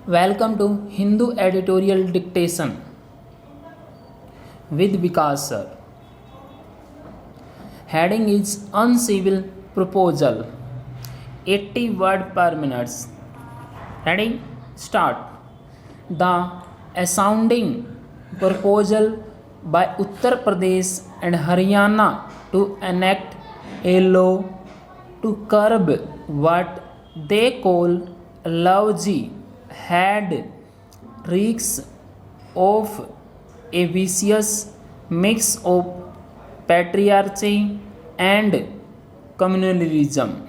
Welcome to Hindu Editorial Dictation with Vikas sir. Heading is Uncivil Proposal 80 word per minute. Ready? Start. The astounding proposal by Uttar Pradesh and Haryana to enact a law to curb what they call love had reeks of a vicious mix of patriarchy and communalism.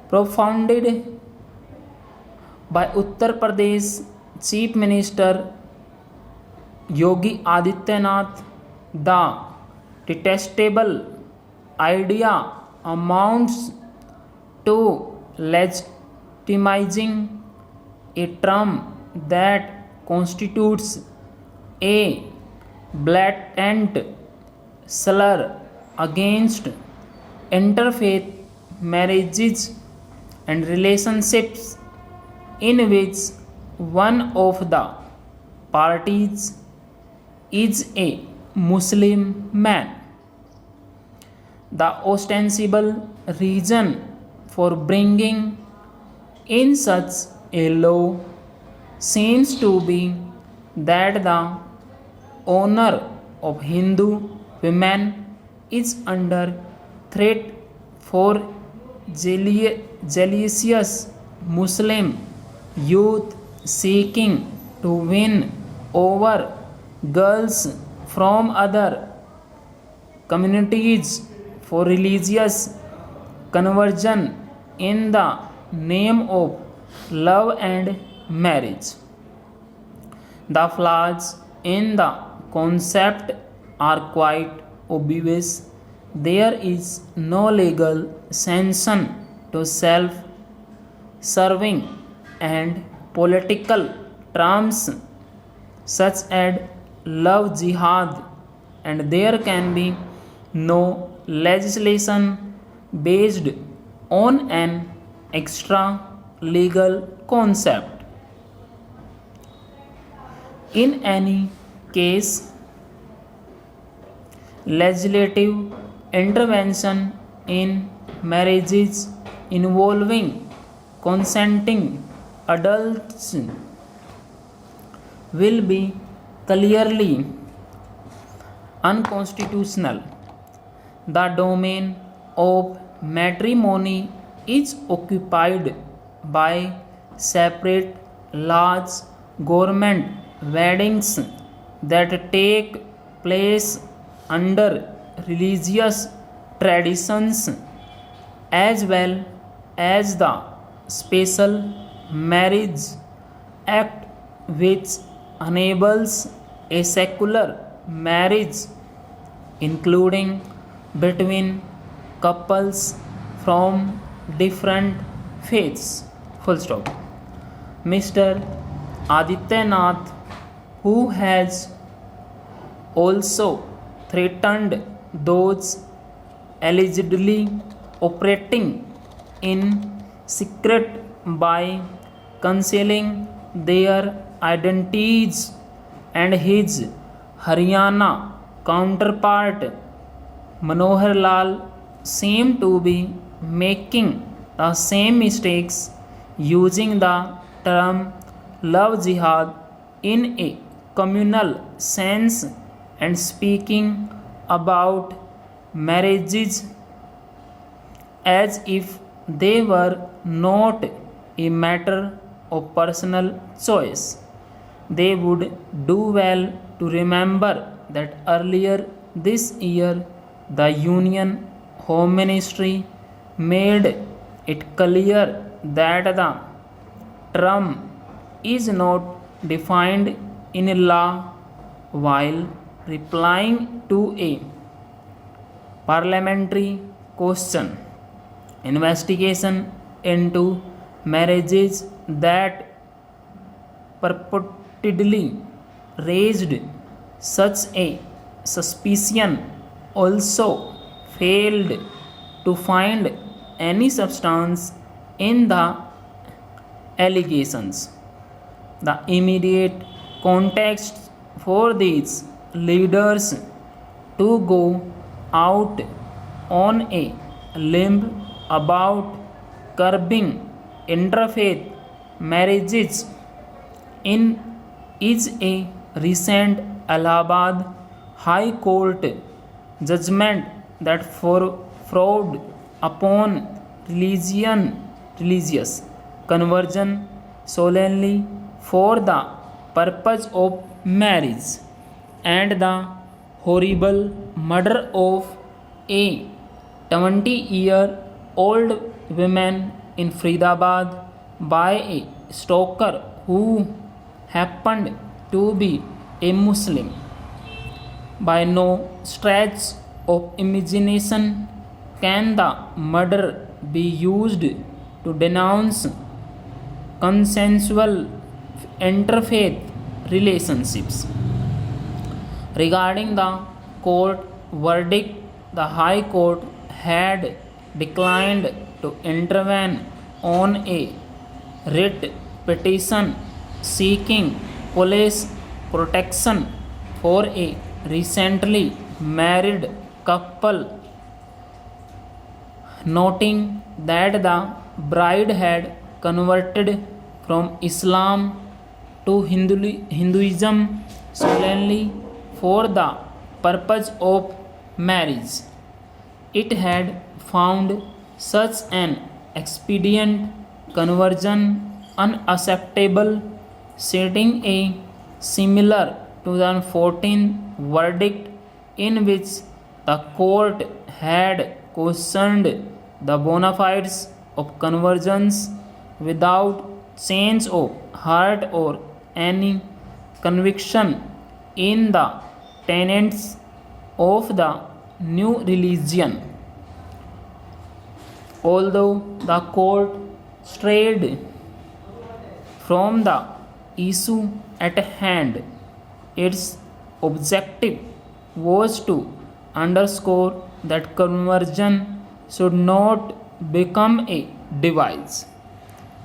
Propounded by Uttar Pradesh Chief Minister Yogi Adityanath, the detestable idea amounts to legitimizing a term that constitutes a blatant slur against interfaith marriages and relationships in which one of the parties is a Muslim man. The ostensible reason for bringing in such a law seems to be that the honor of Hindu women is under threat for zealous Muslim youth seeking to win over girls from other communities for religious conversion in the name of love and marriage. The flaws in the concept are quite obvious. There is no legal sanction to self serving and political terms such as love jihad, and there can be no legislation based on an extra legal concept. In any case, legislative intervention in marriages involving consenting adults will be clearly unconstitutional. The domain of matrimony is occupied by separate large government weddings that take place under religious traditions as well as the Special Marriage Act, which enables a secular marriage including between couples from different faiths. Full stop. Mr. Adityanath, who has also threatened those allegedly operating in secret by concealing their identities, and his Haryana counterpart Manohar Lal seem to be making the same mistakes using the term love jihad in a communal sense and speaking about marriages as if they were not a matter of personal choice. They would do well to remember that earlier this year the Union Home Ministry made it clear that the term is not defined in law while replying to a parliamentary question. Investigation into marriages that purportedly raised such a suspicion also failed to find any substance in the allegations. The immediate context for these leaders to go out on a limb about curbing interfaith marriages in is a recent Allahabad High Court judgment that fraud upon religious conversion solely for the purpose of marriage and the horrible murder of a 20-year-old woman in Faridabad by a stalker who happened to be a Muslim. By no stretch of imagination can the murder be used to denounce consensual interfaith relationships. Regarding the court verdict, the High Court had declined to intervene on a writ petition seeking police protection for a recently married couple, noting that the bride had converted from Islam to Hinduism solely for the purpose of marriage. It had found such an expedient conversion unacceptable, citing a similar 2014 verdict in which the court had questioned the bona fides of conversions without change of heart or any conviction in the tenets of the new religion. Although the court strayed from the issue at hand, its objective was to underscore that conversion should not become a device.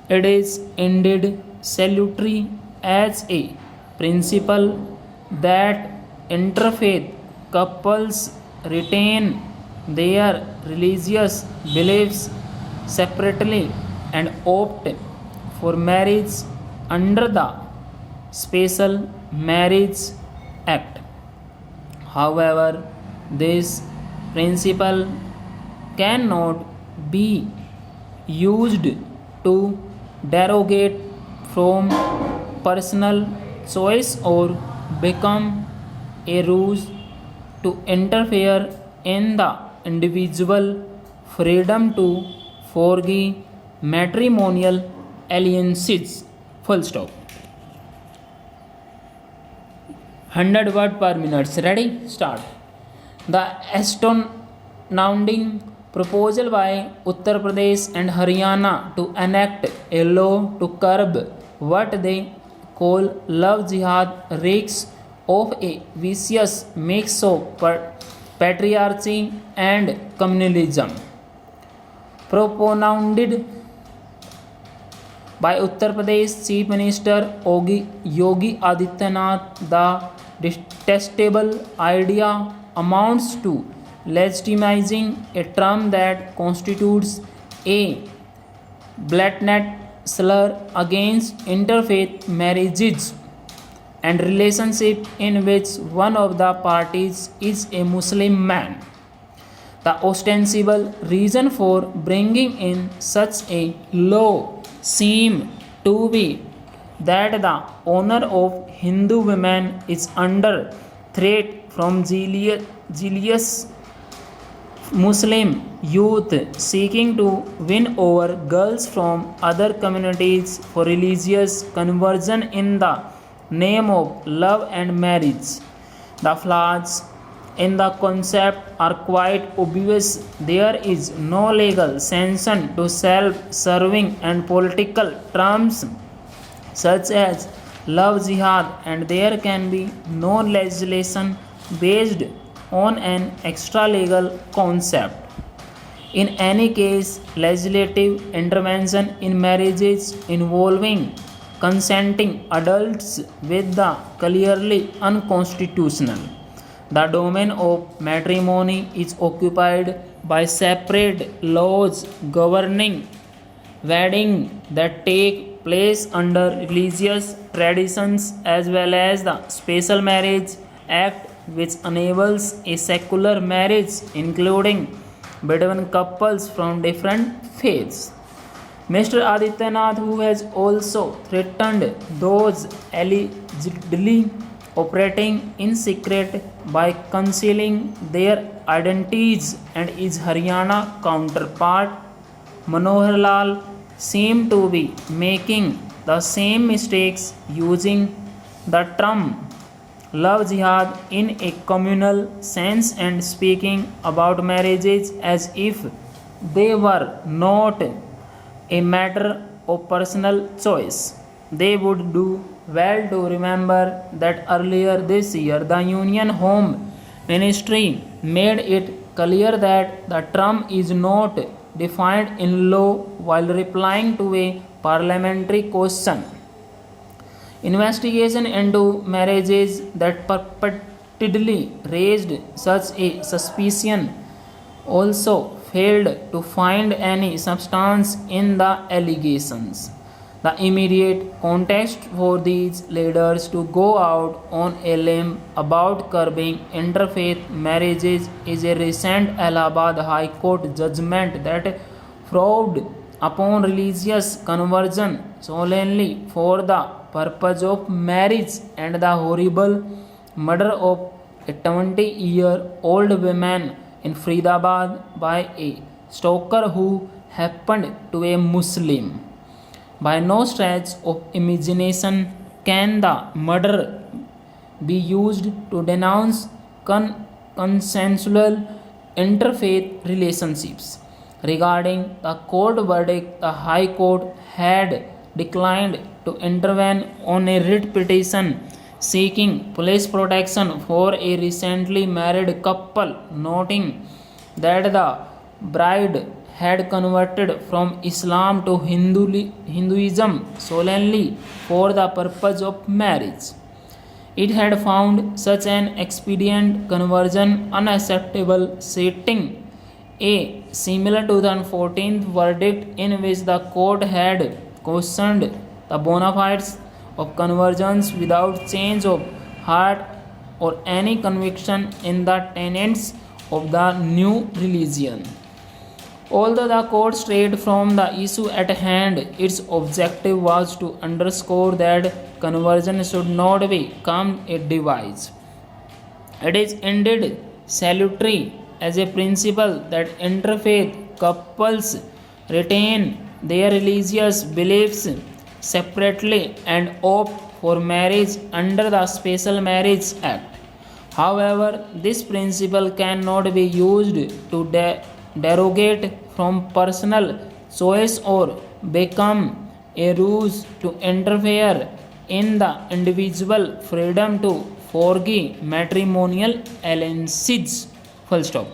It is indeed salutary as a principle that interfaith couples retain their religious beliefs separately and opt for marriage under the Special Marriage Act. However, this principle cannot be used to derogate from personal choice or become a ruse to interfere in the individual freedom to forego matrimonial alliances. Full stop. 100 word per minute. Ready? Start. The astounding proposal by Uttar Pradesh and Haryana to enact a law to curb what they call love jihad reeks of a vicious mix of patriarchy and communalism. Propounded by Uttar Pradesh Chief Minister Yogi Adityanath, the detestable idea amounts to legitimizing a term that constitutes a blatant slur against interfaith marriages and relationships in which one of the parties is a Muslim man. The ostensible reason for bringing in such a law seems to be that the honor of Hindu women is under threat from zealous Muslim youth seeking to win over girls from other communities for religious conversion in the name of love and marriage. The flaws in the concept are quite obvious. There is no legal sanction to self-serving and political terms such as love jihad, and there can be no legislation based on an extra legal concept. In any case, legislative intervention in marriages involving consenting adults with the clearly unconstitutional. The domain of matrimony is occupied by separate laws governing wedding that take place under religious traditions, as well as the Special Marriage Act, which enables a secular marriage including between couples from different faiths. Mr. Adityanath, who has also threatened those allegedly operating in secret by concealing their identities, and his Haryana counterpart Manohar Lal, seem to be making the same mistakes, using the term love jihad in a communal sense and speaking about marriages as if they were not a matter of personal choice. They would do well to remember that earlier this year the Union Home Ministry made it clear that the term is not defined in law while replying to a parliamentary question. Investigation into marriages that purportedly raised such a suspicion also failed to find any substance in the allegations. The immediate context for these leaders to go out on a limb about curbing interfaith marriages is a recent Allahabad High Court judgment that frowned upon religious conversion solely for the purpose of marriage, and the horrible murder of a 20-year-old woman in Faridabad by a stalker who happened to be a Muslim. By no stretch of imagination can the murder be used to denounce consensual interfaith relationships. Regarding the court verdict, the High Court had declined to intervene on a writ petition seeking police protection for a recently married couple, noting that the bride had converted from Islam to Hinduism solely for the purpose of marriage. It had found such an expedient conversion unacceptable, citing a similar 2014 verdict in which the court had questioned the bona fides of conversions without change of heart or any conviction in the tenets of the new religion. Although the court strayed from the issue at hand, its objective was to underscore that conversion should not become a device. It is indeed salutary as a principle that interfaith couples retain their religious beliefs separately and opt for marriage under the Special Marriage Act. However, this principle cannot be used to derogate from personal choice or become a ruse to interfere in the individual freedom to forego matrimonial alliances. Full stop.